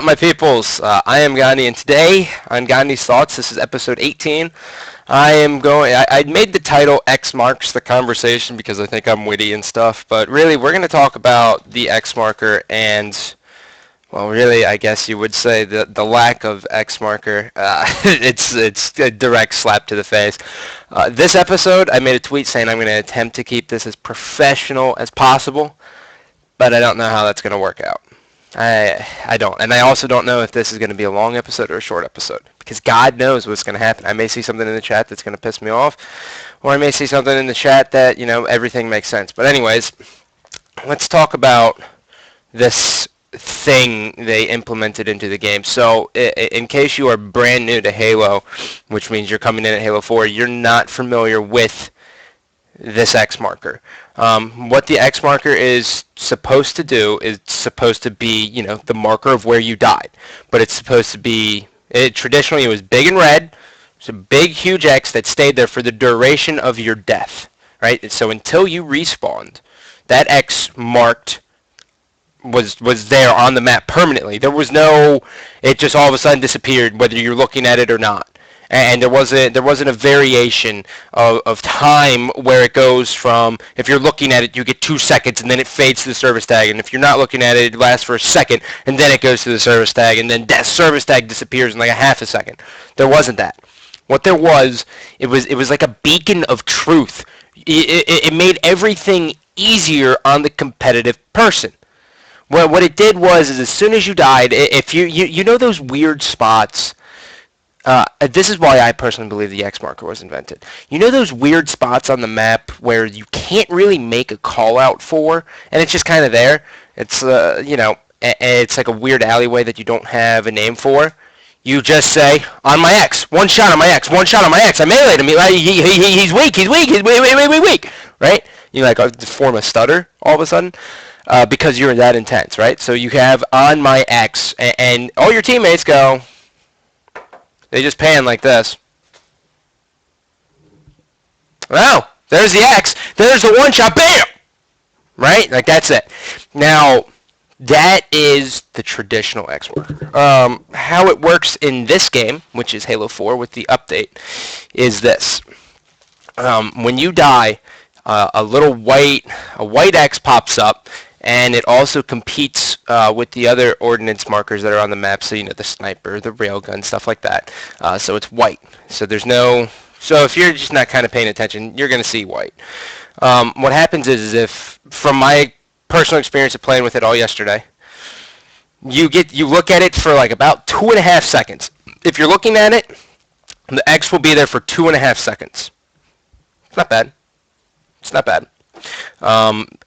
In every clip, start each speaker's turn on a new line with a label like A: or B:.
A: my peoples? I am Gandhi, and today on Gandhi's Thoughts, this is episode 18. I made the title X marks the conversation because I think I'm witty and stuff, but really we're going to talk about the X marker and, well, really, I guess you would say the lack of X marker. It's a direct slap to the face. This episode, I made a tweet saying I'm going to attempt to keep this as professional as possible, but I don't know how that's going to work out. I don't. And I also don't know if this is going to be a long episode or a short episode. Because God knows what's going to happen. I may see something in the chat that's going to piss me off. Or I may see something in the chat that, everything makes sense. But anyways, let's talk about this thing they implemented into the game. So in case you are brand new to Halo, which means you're coming in at Halo 4, you're not familiar with this X marker. What the X marker is supposed to do is supposed to be, the marker of where you died. But it's supposed to be, traditionally it was big and red. It's a big, huge X that stayed there for the duration of your death, right? And so until you respawned, that X marked was there on the map permanently. There was no, it just all of a sudden disappeared whether you're looking at it or not. And there wasn't a variation of time where it goes from, if you're looking at it, you get 2 seconds, and then it fades to the service tag. And if you're not looking at it, it lasts for a second, and then it goes to the service tag, and then that service tag disappears in like a half a second. There wasn't that. What there was, it was like a beacon of truth. It made everything easier on the competitive person. Well, what it did was, is as soon as you died, if you know those weird spots. This is why I personally believe the X marker was invented. You know those weird spots on the map where you can't really make a call out for, and it's just kind of there? It's, it's like a weird alleyway that you don't have a name for. You just say, on my X, one shot on my X, one shot on my X, I meleeed him, he's weak, he's weak, right? You form a stutter all of a sudden. Because you're that intense, right? So you have on my X, and all your teammates go, they just pan like this. Oh, there's the X. There's the one shot. Bam! Right? Like, that's it. Now, that is the traditional X marker. How it works in this game, which is Halo 4 with the update, is this. When you die, a white X pops up, and it also competes with the other ordnance markers that are on the map, so the sniper, the railgun, stuff like that. So it's white. So there's no. So if you're just not kind of paying attention, you're going to see white. What happens is if, from my personal experience of playing with it all yesterday, you look at it for like about 2.5 seconds. If you're looking at it, the X will be there for 2.5 seconds. It's not bad. It's not bad.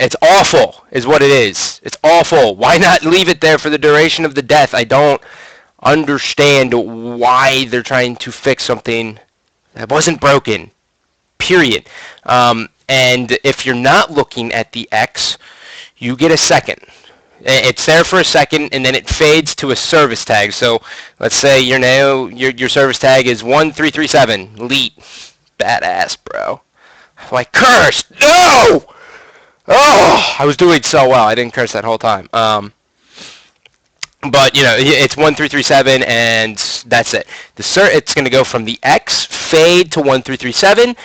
A: It's awful, is what it is. It's awful. Why not leave it there for the duration of the death? I don't understand why they're trying to fix something that wasn't broken. Period. And if you're not looking at the X, you get a second. It's there for a second, and then it fades to a service tag. So let's say your service tag is 1337 elite. Badass, bro. Like, cursed! No! Oh, I was doing so well. I didn't curse that whole time. But, it's 1337, and that's it. It's going to go from the X, fade to 1337,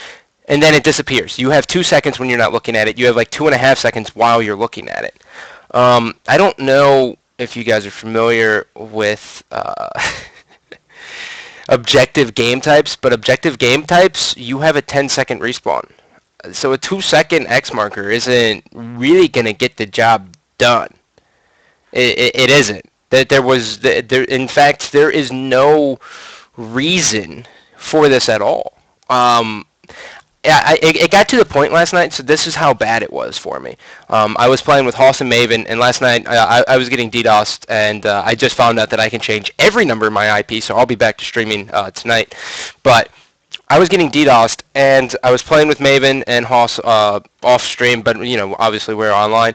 A: and then it disappears. You have 2 seconds when you're not looking at it. You have like 2.5 seconds while you're looking at it. I don't know if you guys are familiar with objective game types, but objective game types, you have a 10-second respawn. So a 2-second X marker isn't really going to get the job done. It isn't. In fact, there is no reason for this at all. It got to the point last night, so this is how bad it was for me. I was playing with Hoss and Maven, and last night I was getting DDoSed, and I just found out that I can change every number in my IP, so I'll be back to streaming tonight. But I was getting DDoSed, and I was playing with Maven and Hoss off stream, but obviously we're online.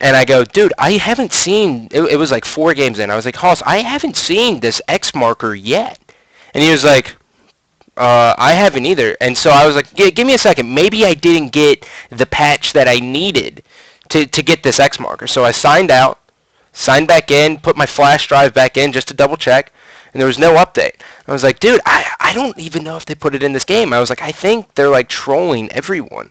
A: And I go, dude, I haven't seen. It was like 4 games in. I was like, Hoss, I haven't seen this X marker yet. And he was like, I haven't either. And so I was like, yeah, give me a second. Maybe I didn't get the patch that I needed to get this X marker. So I signed out, signed back in, put my flash drive back in just to double check, and there was no update. I was like, dude, I don't even know if they put it in this game. I was like, I think they're like trolling everyone.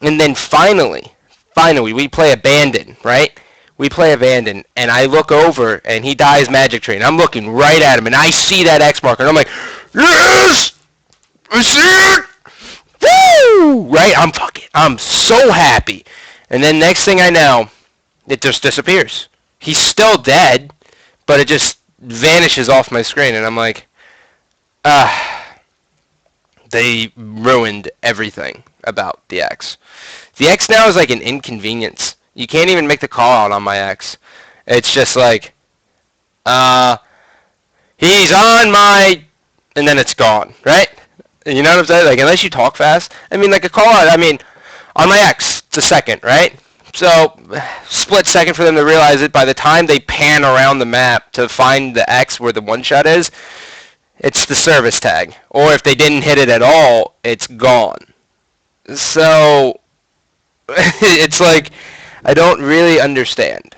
A: And then finally, we play Abandon, right? We play Abandon, and I look over, and he dies Magic Tree, and I'm looking right at him, and I see that X marker, and I'm like, yes! I see it! Woo! Right? I'm so happy. And then next thing I know, it just disappears. He's still dead, but it just vanishes off my screen, and I'm like, they ruined everything about the X. The X now is like an inconvenience. You can't even make the call out on my X. It's just like, he's on my, and then it's gone, right? You know what I'm saying? Like, unless you talk fast. I mean, like a call out, I mean, on my X, it's a second, right? So, split second for them to realize it. By the time they pan around the map to find the X where the one shot is, it's the service tag. Or if they didn't hit it at all, it's gone. So, it's like, I don't really understand.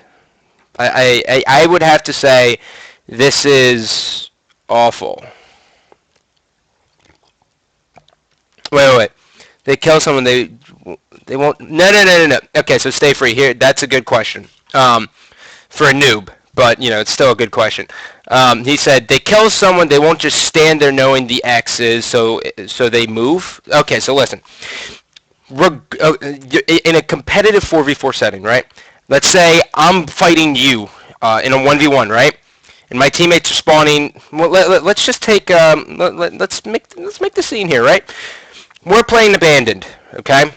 A: I would have to say this is awful. Wait. They kill someone, they won't... No. Okay, so stay free. Here, that's a good question. For a noob, but, you know, it's still a good question. He said, they kill someone, they won't just stand there knowing the X is, so they move? Okay, so listen. In a competitive 4v4 setting, right? Let's say I'm fighting you in a 1v1, right? And my teammates are spawning. Well, let's just take let's make the scene here, right? We're playing Abandoned, okay?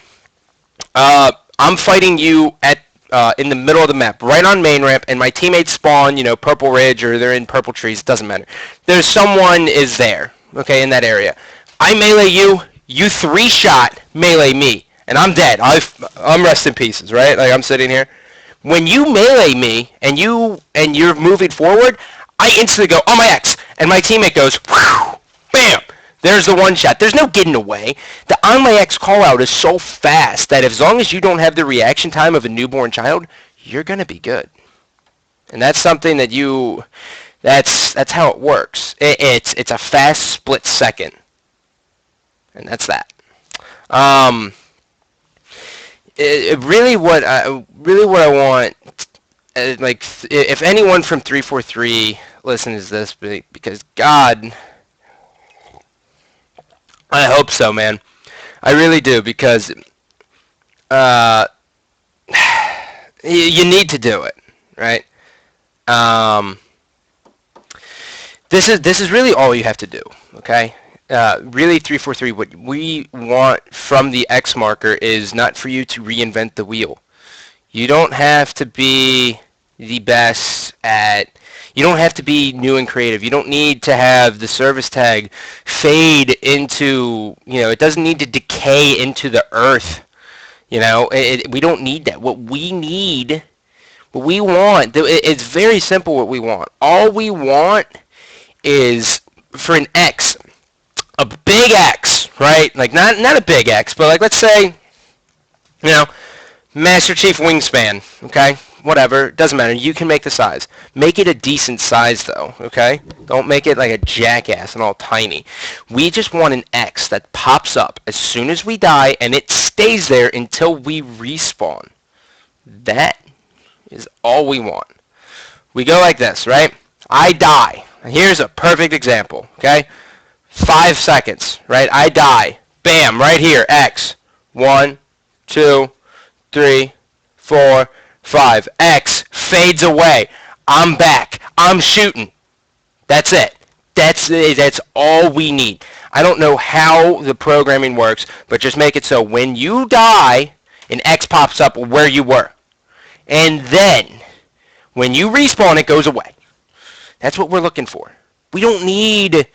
A: I'm fighting you at in the middle of the map, right on main ramp, and my teammates spawn, you know, Purple Ridge or they're in Purple Trees. It doesn't matter. There's someone is there, okay, in that area. I melee you. You 3-shot melee me, and I'm dead. I'm rest in pieces, right? Like I'm sitting here. When you melee me and you're moving forward, I instantly go, oh my X, and my teammate goes, whew, bam. There's the one shot. There's no getting away. The on my X call out is so fast that as long as you don't have the reaction time of a newborn child, you're gonna be good. And that's something that that's how it works. It's a fast split second. And that's that. Really what I want, like, if anyone from 343 listens to this, because God, I hope so, man. I really do, because you need to do it, right? This is really all you have to do, okay? Really, 343, what we want from the X marker is not for you to reinvent the wheel. You don't have to be the best you don't have to be new and creative. You don't need to have the service tag fade into, you know, it doesn't need to decay into the earth. You know, we don't need that. What we want, it's very simple what we want. All we want is for an X, a big X, right? Like not a big X, but like let's say, you know, Master Chief Wingspan, okay? Whatever, doesn't matter. You can make the size. Make it a decent size though, okay? Don't make it like a jackass and all tiny. We just want an X that pops up as soon as we die and it stays there until we respawn. That is all we want. We go like this, right? I die. Here's a perfect example, okay? 5 seconds, right? I die. Bam, right here, X. 1, 2, 3, 4, 5. X fades away. I'm back. I'm shooting. That's it. That's all we need. I don't know how the programming works, but just make it so when you die, an X pops up where you were. And then, when you respawn, it goes away. That's what we're looking for. We don't need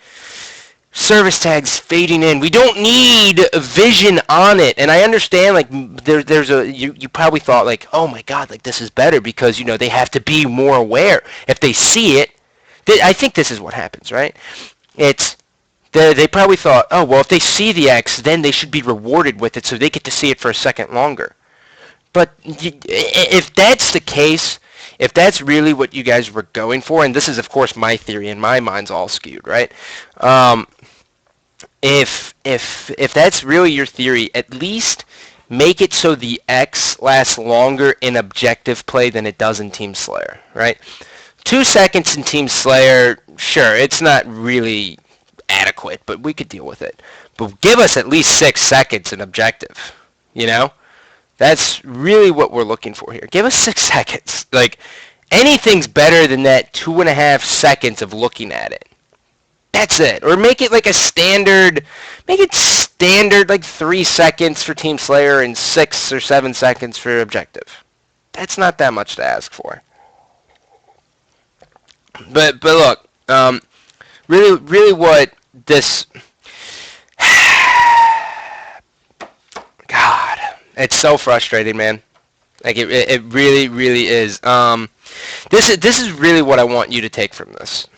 A: service tags fading in. We don't need vision on it. And I understand, like, you probably thought, like, oh my God, like, this is better because, you know, they have to be more aware. If they see it, I think this is what happens, right? They probably thought, oh, well, if they see the X, then they should be rewarded with it so they get to see it for a second longer. But if that's the case, if that's really what you guys were going for, and this is of course my theory and my mind's all skewed, right? Um, if that's really your theory, at least make it so the X lasts longer in objective play than it does in Team Slayer, right? 2 seconds in Team Slayer, sure, it's not really adequate, but we could deal with it. But give us at least 6 seconds in objective, you know? That's really what we're looking for here. Give us 6 seconds. Like, anything's better than that 2.5 seconds of looking at it. That's it. Or make it like a standard, make it standard like 3 seconds for Team Slayer and 6 or 7 seconds for objective. That's not that much to ask for. But look, really what this, God, it's so frustrating, man. Like it really is. This is really what I want you to take from this.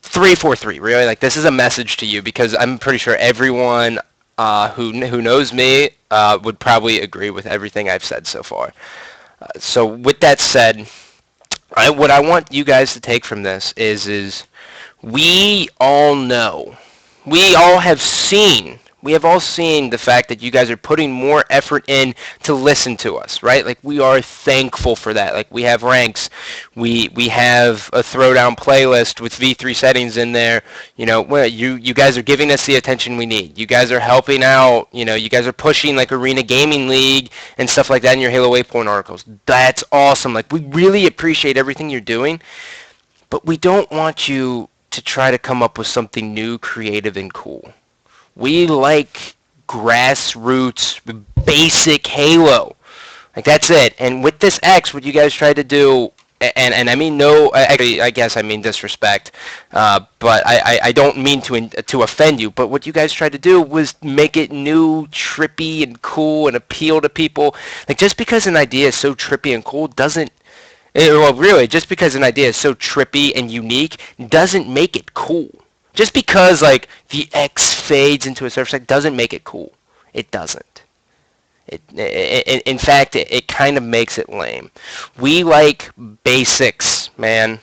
A: 343, really, like this is a message to you, because I'm pretty sure everyone who knows me would probably agree with everything I've said so far. So with that said, what I want you guys to take from this is we all know, we have all seen the fact that you guys are putting more effort in to listen to us, right? Like, we are thankful for that. Like, we have ranks, we have a throwdown playlist with V3 settings in there. You know, well, you guys are giving us the attention we need. You guys are helping out. You know, you guys are pushing like Arena Gaming League and stuff like that in your Halo Waypoint articles. That's awesome. Like, we really appreciate everything you're doing, but we don't want you to try to come up with something new, creative, and cool. We like grassroots, basic Halo. Like, that's it. And with this X, what you guys tried to do, and I mean no, actually, I guess I mean disrespect, but I don't mean to offend you, but what you guys tried to do was make it new, trippy, and cool, and appeal to people. Like, just because an idea is so trippy and cool doesn't, well, really, just because an idea is so trippy and unique doesn't make it cool. Just because, like, the X fades into a surface like, doesn't make it cool. It doesn't. In fact, it kind of makes it lame. We like basics, man.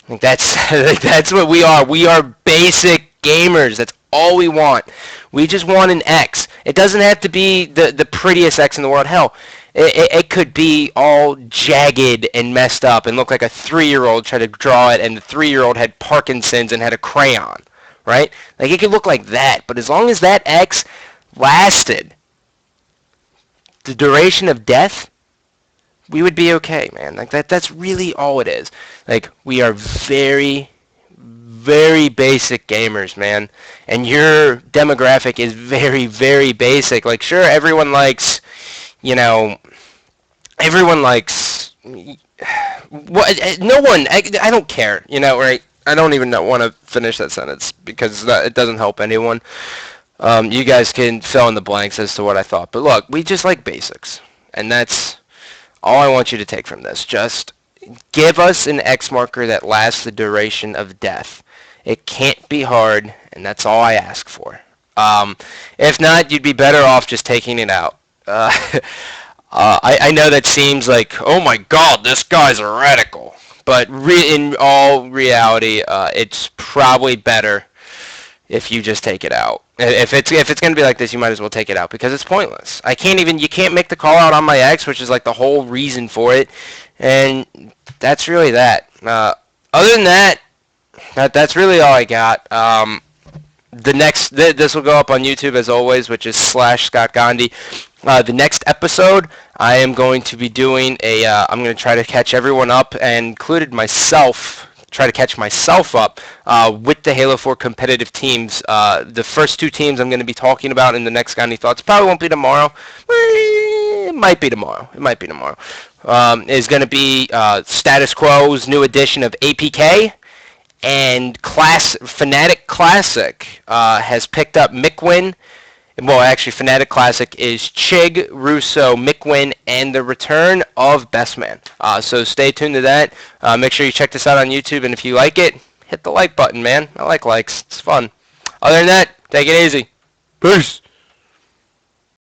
A: Like, that's what we are. We are basic gamers. That's all we want. We just want an X. It doesn't have to be the prettiest X in the world. Hell, it could be all jagged and messed up and look like a 3-year-old tried to draw it, and the 3-year-old had Parkinson's and had a crayon, right? Like, it could look like that, but as long as that X lasted the duration of death, we would be okay, man. Like, that's really all it is. Like, we are very, very basic gamers, man. And your demographic is very, very basic. Like, sure, everyone likes, you know, everyone likes, what, no one, I don't care, you know, right? I don't even want to finish that sentence because it doesn't help anyone. You guys can fill in the blanks as to what I thought. But look, we just like basics. And that's all I want you to take from this. Just give us an X marker that lasts the duration of death. It can't be hard, and that's all I ask for. If not, you'd be better off just taking it out. I know that seems like, oh my god, this guy's a radical. But in all reality, it's probably better if you just take it out. If it's going to be like this, you might as well take it out because it's pointless. You can't make the call out on my X, which is like the whole reason for it. And that's really that. Other than that, that's really all I got. This will go up on YouTube as always, which is /Scott Gandhi. The next episode, I am going to be doing I'm going to try to catch everyone up, and included myself, try to catch myself up with the Halo 4 competitive teams. The first 2 teams I'm going to be talking about in the next Gandhi Thoughts, probably won't be tomorrow. It might be tomorrow. Is going to be Status Quo's new edition of APK. And Fnatic Classic has picked up Mikwin. Well, actually, Fnatic Classic is Chig, Russo, Mikwin, and the return of Bestman. So stay tuned to that. Make sure you check this out on YouTube, and if you like it, hit the like button, man. I like likes. It's fun. Other than that, take it easy. Peace.